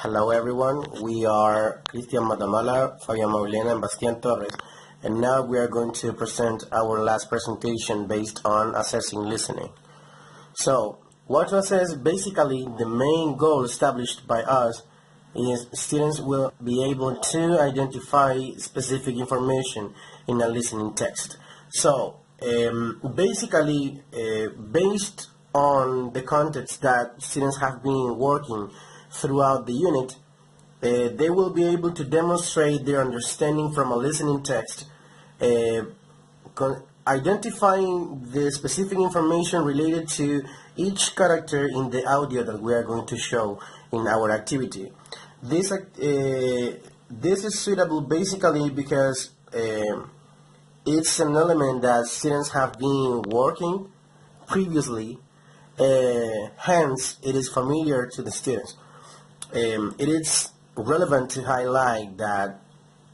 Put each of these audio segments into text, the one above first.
Hello everyone, we are Cristian Matamala, Fabian Maulena, and Bastian Torres, and now we are going to present our last presentation based on assessing listening. So, what to assess, basically the main goal established by us is students will be able to identify specific information in a listening text. So, basically, based on the context that students have been working throughout the unit, they will be able to demonstrate their understanding from a listening text, identifying the specific information related to each character in the audio that we are going to show in our activity. This is suitable basically because it's an element that students have been working previously, hence it is familiar to the students. It is relevant to highlight that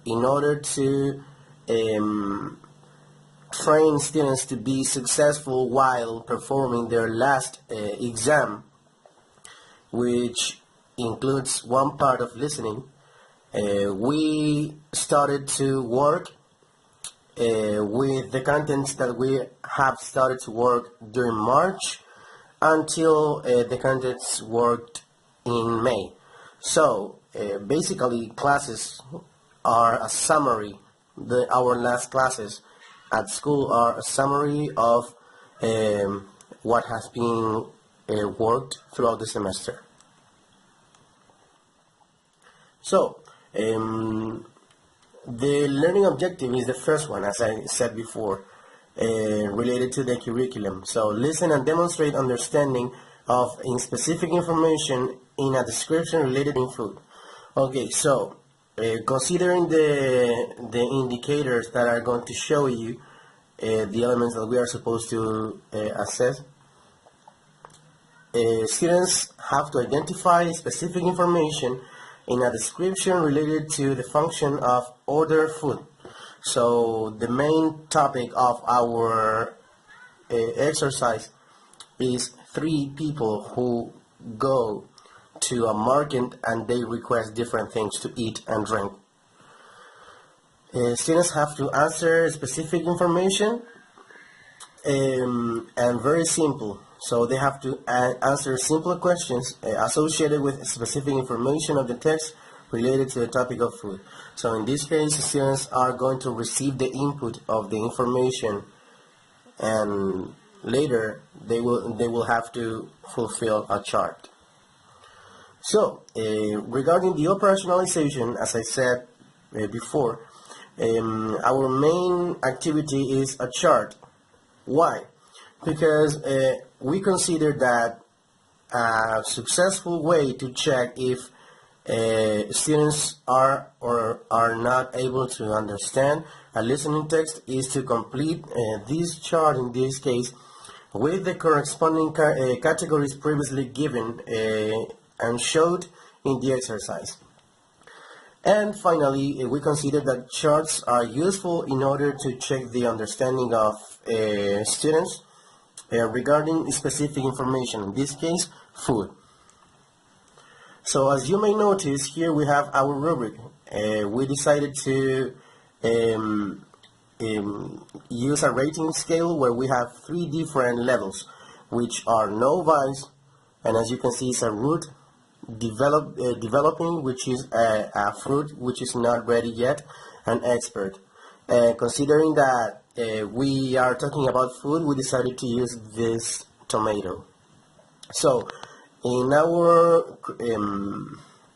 in order to train students to be successful while performing their last exam, which includes one part of listening, we started to work with the contents that we have started to work during March until the contents worked in May. So basically classes are a summary, our last classes at school are a summary of what has been worked throughout the semester. So the learning objective is the first one, as I said before, related to the curriculum. So listen and demonstrate understanding of specific information in a description related to food. Okay, so considering the indicators that are going to show you the elements that we are supposed to assess, students have to identify specific information in a description related to the function of order food. So the main topic of our exercise is 3 people who go to a market and they request different things to eat and drink. Students have to answer specific information and very simple. So they have to answer simple questions associated with specific information of the text related to the topic of food. So in this case, students are going to receive the input of the information, and later they will have to fulfill a chart. So regarding the operationalization, as I said before, our main activity is a chart. Why? Because we consider that a successful way to check if students are or are not able to understand a listening text is to complete this chart, in this case, with the corresponding categories previously given and showed in the exercise. And finally, we consider that charts are useful in order to check the understanding of students regarding specific information, in this case, food. So as you may notice, here we have our rubric. We decided to use a rating scale where we have 3 different levels, which are novice, and as you can see, it's a root, developing, which is a fruit which is not ready yet, and expert. Considering that we are talking about food, we decided to use this tomato. So in our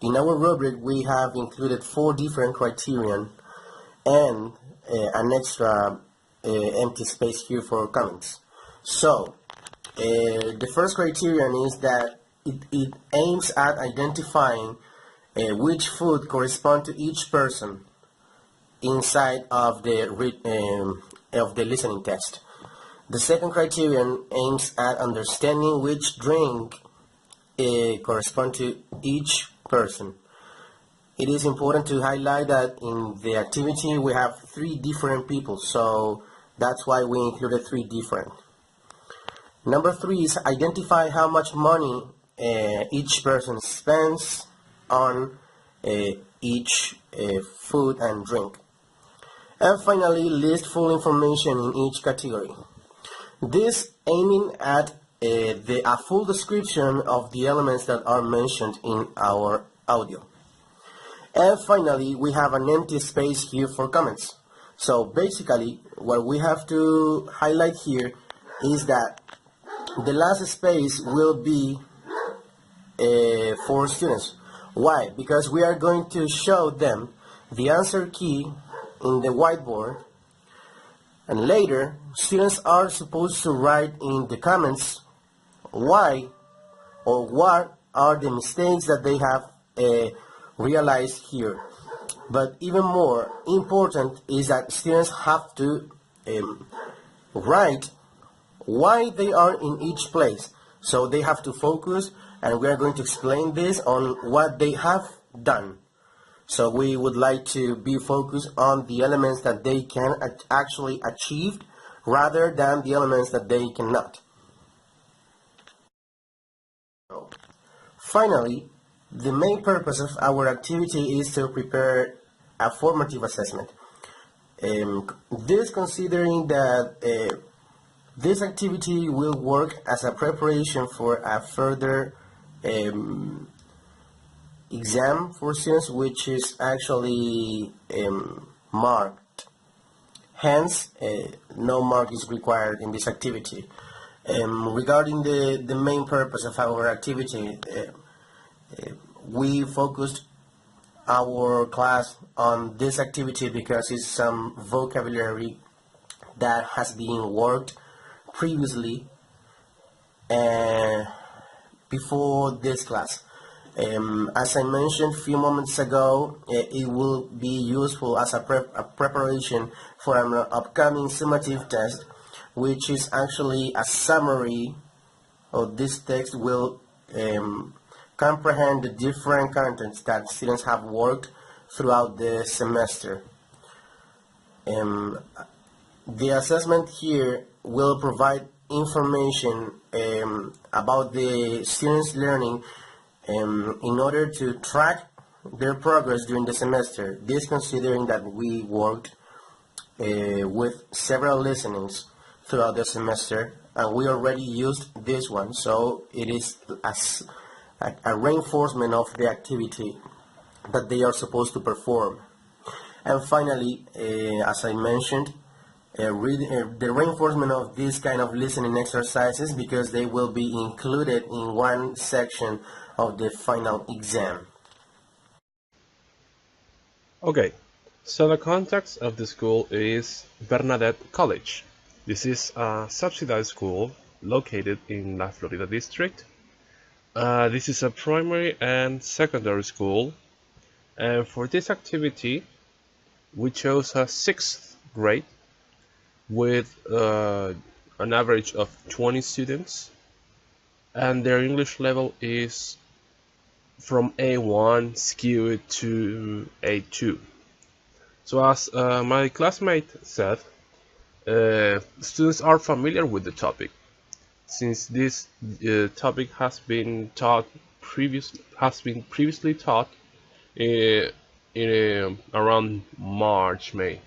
rubric, we have included 4 different criterion and an extra empty space here for comments. So the first criterion is that it aims at identifying which food correspond to each person inside of the listening text. The second criterion aims at understanding which drink correspond to each person. It is important to highlight that in the activity we have 3 different people, so that's why we included 3 different. Number 3 is identify how much money each person spends on each food and drink. And finally, list full information in each category. This aiming at a full description of the elements that are mentioned in our audio. And finally, we have an empty space here for comments. So basically, what we have to highlight here is that the last space will be for students. Why? Because we are going to show them the answer key in the whiteboard, and later students are supposed to write in the comments why or what are the mistakes that they have realized here. But even more important is that students have to write why they are in each place. So they have to focus, and we are going to explain this on what they have done. So we would like to be focused on the elements that they can actually achieve rather than the elements that they cannot. Finally, the main purpose of our activity is to prepare a formative assessment. This considering that this activity will work as a preparation for a further exam for students, which is actually marked. Hence, no mark is required in this activity. Regarding the main purpose of our activity, we focused our class on this activity because it's some vocabulary that has been worked previously before this class. As I mentioned a few moments ago, it will be useful as a preparation for an upcoming summative test, which is actually a summary of this text. Will comprehend the different contents that students have worked throughout the semester. The assessment here will provide information about the students' learning in order to track their progress during the semester. This considering that we worked with several listenings throughout the semester, and we already used this one, so it is a reinforcement of the activity that they are supposed to perform. And finally, as I mentioned, the reinforcement of this kind of listening exercises, because they will be included in one section of the final exam. Okay, so the context of the school is Bernadette College. This is a subsidized school located in La Florida district. This is a primary and secondary school, and for this activity we chose a 6th grade with an average of 20 students, and their English level is from A1 skewed to A2. So as my classmate said, students are familiar with the topic, since this topic has been previously taught in around March and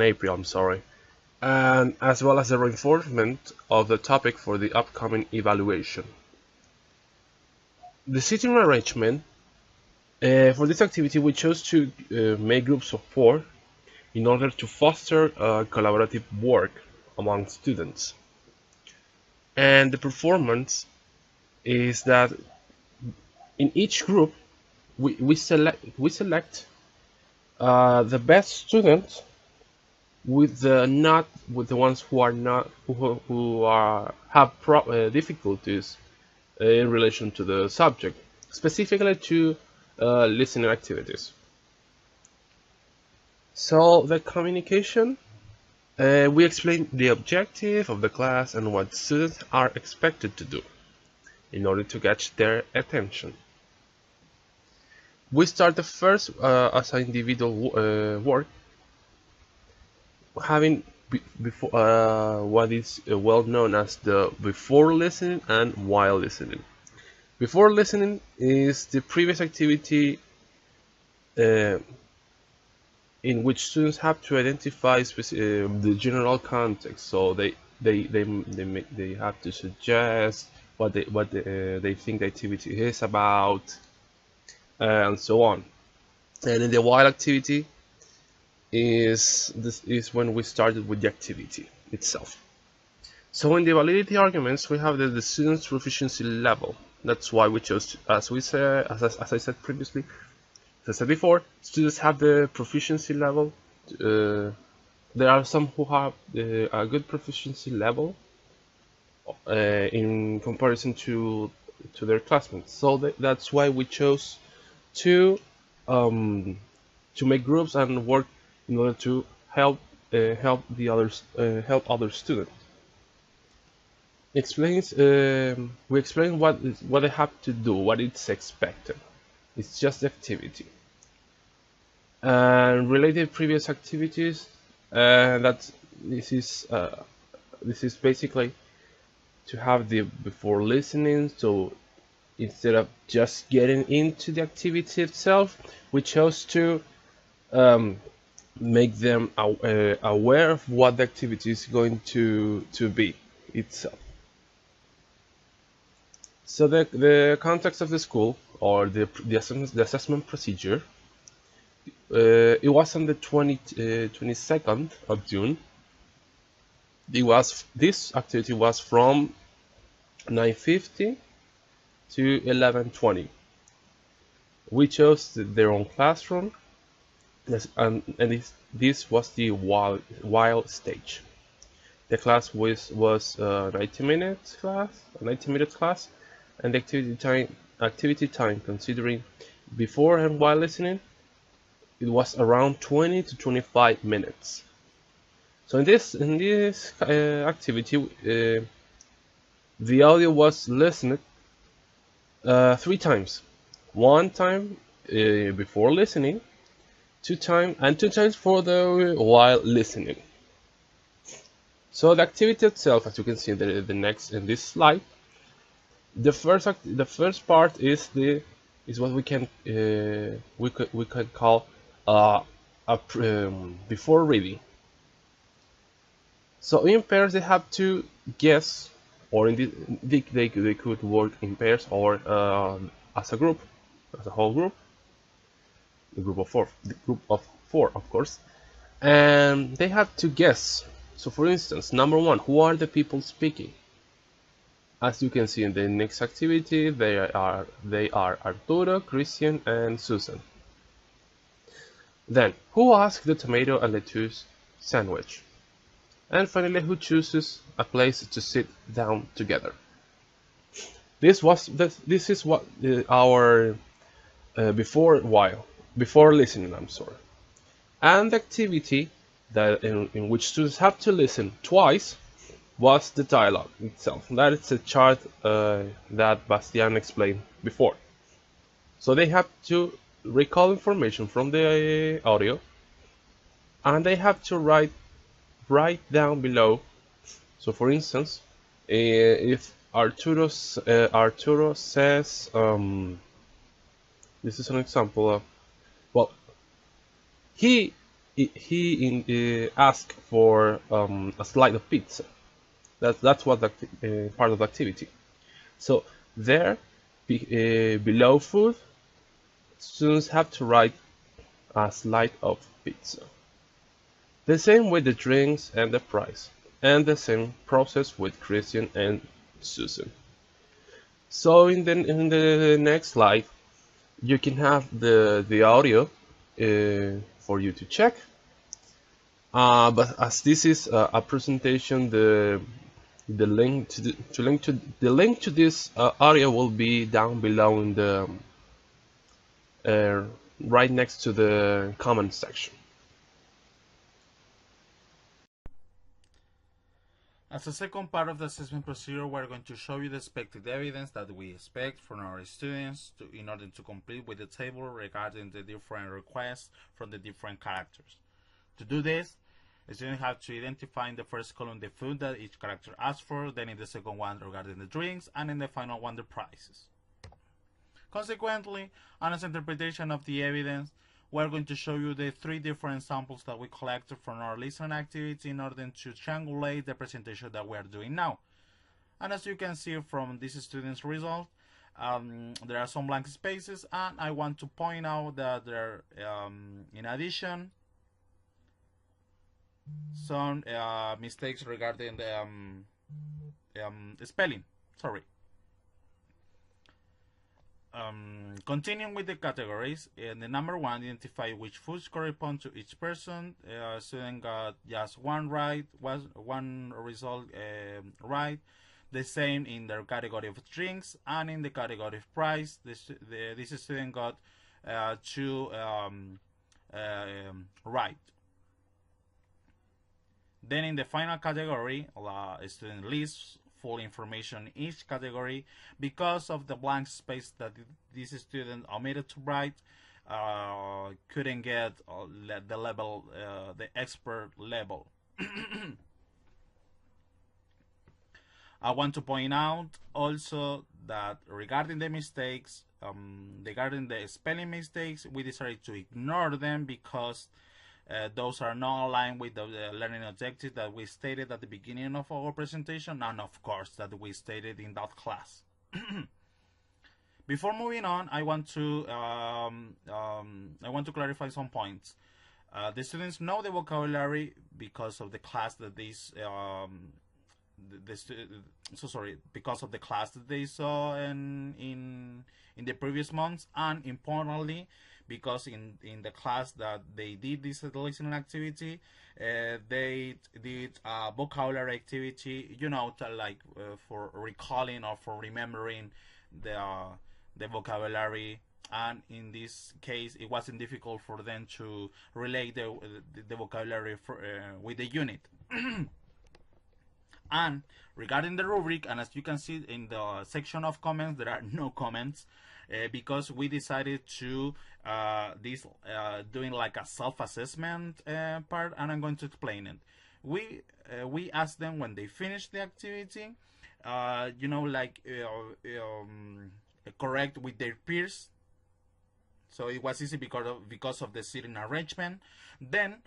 April, I'm sorry, and as well as the reinforcement of the topic for the upcoming evaluation. The seating arrangement for this activity, we chose to make groups of 4 in order to foster collaborative work among students. And the performance is that in each group we select the best students with the ones who are not who have difficulties in relation to the subject, specifically to listening activities. So the communication, we explain the objective of the class and what students are expected to do in order to catch their attention. We start the first as an individual work, having before what is well known as the before listening and while listening. Before listening is the previous activity uh, in which students have to identify the general context. So they have to suggest they think the activity is about, and so on. And in the while activity is when we started with the activity itself. So in the validity arguments, we have the student's proficiency level. That's why we chose, as I said previously, as I said before, students have the proficiency level. There are some who have a good proficiency level in comparison to their classmates. So that's why we chose to make groups and work in order to help help other students. We explain what they have to do, what is expected. It's just activity. And related previous activities, that this is basically to have the before listening. So instead of just getting into the activity itself, we chose to make them aware of what the activity is going to be itself. So the context of the school, or the assessment procedure, it was on the 22nd of June. This activity was from 9:50 to 11:20. We chose their own classroom, and this was the wild stage. The class was 90 minutes class, and the activity time considering before and while listening, it was around 20 to 25 minutes. So in this activity, the audio was listened 3 times. 1 time before listening, 2 times for the while listening. So the activity itself, as you can see in this slide, the first part is what we can call before reading. So in pairs they have to guess, or they could work in pairs or as a group, as a whole group, the group of four, of course, and they have to guess. So for instance, number 1, who are the people speaking? As you can see in the next activity, they are Arturo, Christian, and Susan. Then, who asked the tomato and lettuce sandwich? And finally, who chooses a place to sit down together? This is what our before listening. I'm sorry. And the activity that in which students have to listen twice was the dialogue itself. That is a chart that Bastian explained before. So they have to recall information from the audio, and they have to write down below. So for instance, if Arturo says, this is an example of, well, he asked for a slice of pizza. That's what part of the activity. So there, below food, students have to write a slice of pizza. The same with the drinks and the price, and the same process with Christian and Susan. So in the next slide, you can have the audio for you to check. But as this is a presentation, the link to this audio will be down below in the right next to the comment section. As a second part of the assessment procedure, we're going to show you the expected evidence that we expect from our students in order to complete with the table regarding the different requests from the different characters. To do this, the students have to identify in the first column the food that each character asked for, then in the second one regarding the drinks, and in the final one the prices. Consequently, honest interpretation of the evidence, we're going to show you the 3 different samples that we collected from our listening activity in order to triangulate the presentation that we are doing now. And as you can see from this student's result, there are some blank spaces, and I want to point out that there are, in addition, some mistakes regarding the spelling. Sorry. Continuing with the categories, in the number 1, identify which foods correspond to each person. Student got just one result right. The same in the category of drinks, and in the category of price, this student got 2 right. Then in the final category, a student lists full information in each category. Because of the blank space that this student omitted to write, couldn't get the level, the expert level. I want to point out also that regarding the mistakes, regarding the spelling mistakes, we decided to ignore them because those are not aligned with the learning objectives that we stated at the beginning of our presentation, and of course that we stated in that class. Before moving on, I want to clarify some points. The students know the vocabulary because of the class that because of the class that they saw in the previous months, and importantly, because in the class that they did this listening activity, they did a vocabulary activity, for recalling or for remembering the vocabulary. And in this case, it wasn't difficult for them to relate the vocabulary with the unit. And regarding the rubric, and as you can see in the section of comments, there are no comments because we decided to doing like a self-assessment part, and I'm going to explain it. We asked them when they finished the activity, correct with their peers. So it was easy because of the seating arrangement. Then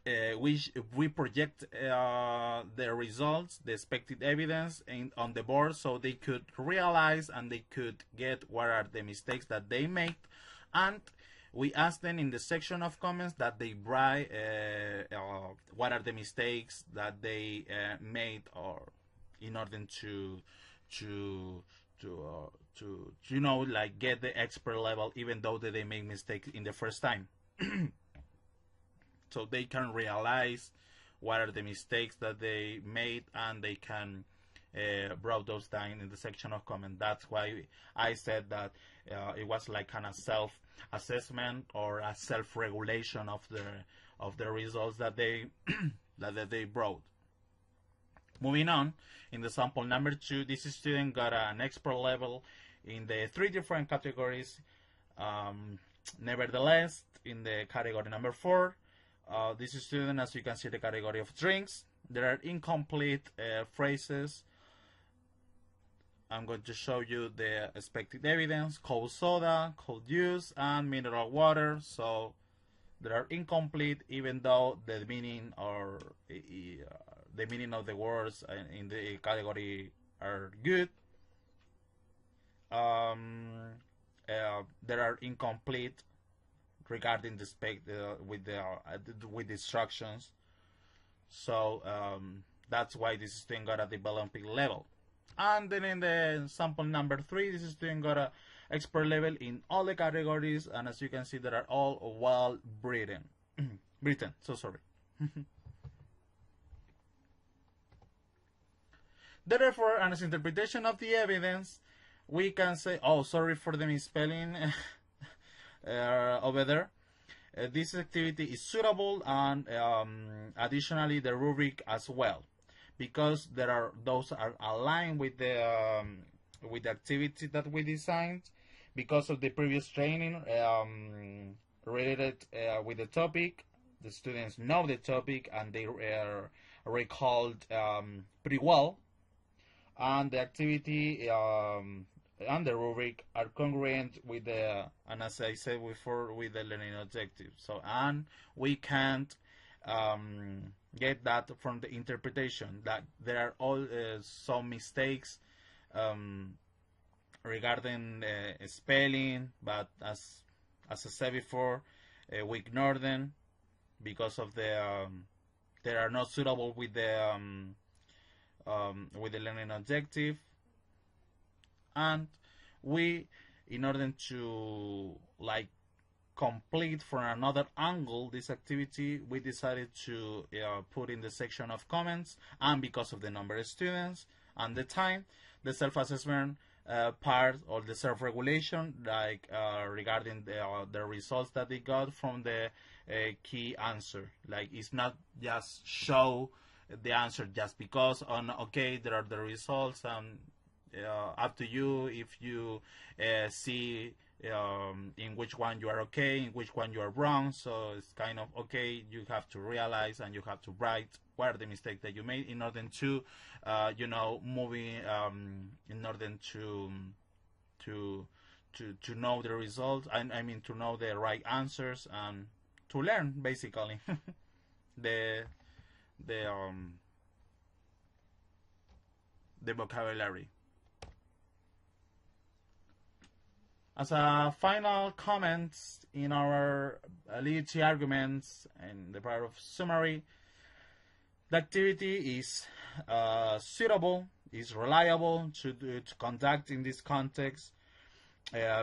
we project the results, the expected evidence on the board, so they could realize and they could get what are the mistakes that they made. And we asked them in the section of comments that they write what are the mistakes that they made, or in order to get the expert level, even though they make mistakes in the first time. So they can realize what are the mistakes that they made, and they can write those down in the section of comment. That's why I said that it was like kind of self-assessment or a self-regulation of the results that they that they brought. Moving on, in the sample number 2, this student got an expert level in the 3 different categories. Nevertheless, in the category number 4, this student, as you can see, the category of drinks, there are incomplete phrases. I'm going to show you the expected evidence: cold soda, cold juice, and mineral water. So they are incomplete, even though the meaning or the meaning of the words in the category are good. There are incomplete regarding the with the instructions. So that's why this student got a developing level. And then in the sample number 3, this student got a expert level in all the categories, and as you can see, they are all well written. Therefore, as interpretation of the evidence, we can say, oh, sorry for the misspelling over there. This activity is suitable, and additionally the rubric as well, because those are aligned with the activity that we designed, because of the previous training related with the topic. The students know the topic and they recalled pretty well, and the activity and the rubric are congruent with the, and as I said before, with the learning objective. So, and we can't get that from the interpretation, that there are all some mistakes regarding spelling, but as I said before, we ignore them because of the they are not suitable with the learning objective. And we, in order to like complete from another angle this activity, we decided to put in the section of comments, and because of the number of students and the time, the self-assessment part or the self-regulation, like regarding the results that they got from the key answer. Like, it's not just show the answer just because on okay there are the results, and up to you if you see in which one you are okay, in which one you are wrong. So it's kind of okay, you have to realize and you have to write what are the mistakes that you made in order to moving in order to know the results. I mean to know the right answers and to learn basically the vocabulary. As a final comment in our validity arguments and the part of summary, the activity is suitable, is reliable to conduct in this context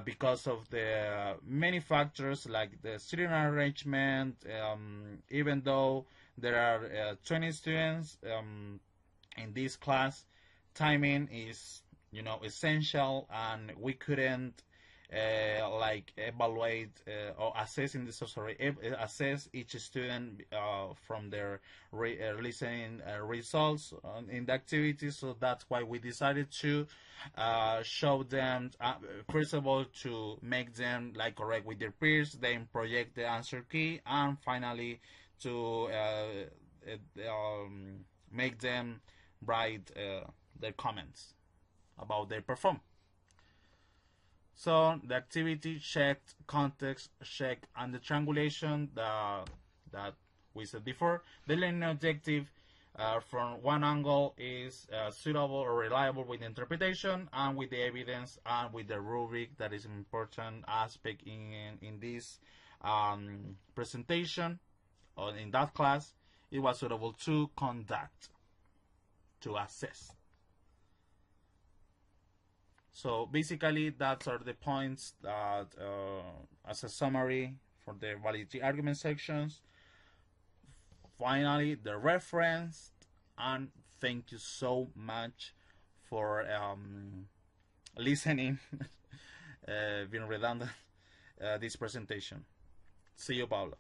because of the many factors like the student arrangement. Even though there are 20 students in this class, timing is essential, and we couldn't like evaluate or assess assess each student from their listening results in the activity. So that's why we decided to show them first of all to make them like correct with their peers, then project the answer key, and finally to make them write their comments about their performance. So the activity checked, context check, and the triangulation that we said before. The learning objective from one angle is suitable or reliable with the interpretation and with the evidence and with the rubric. That is an important aspect in this presentation or in that class. It was suitable to conduct, to assess. So basically, that are the points that, as a summary for the validity argument sections. Finally, the reference, and thank you so much for listening, being redundant, this presentation. See you, Paula.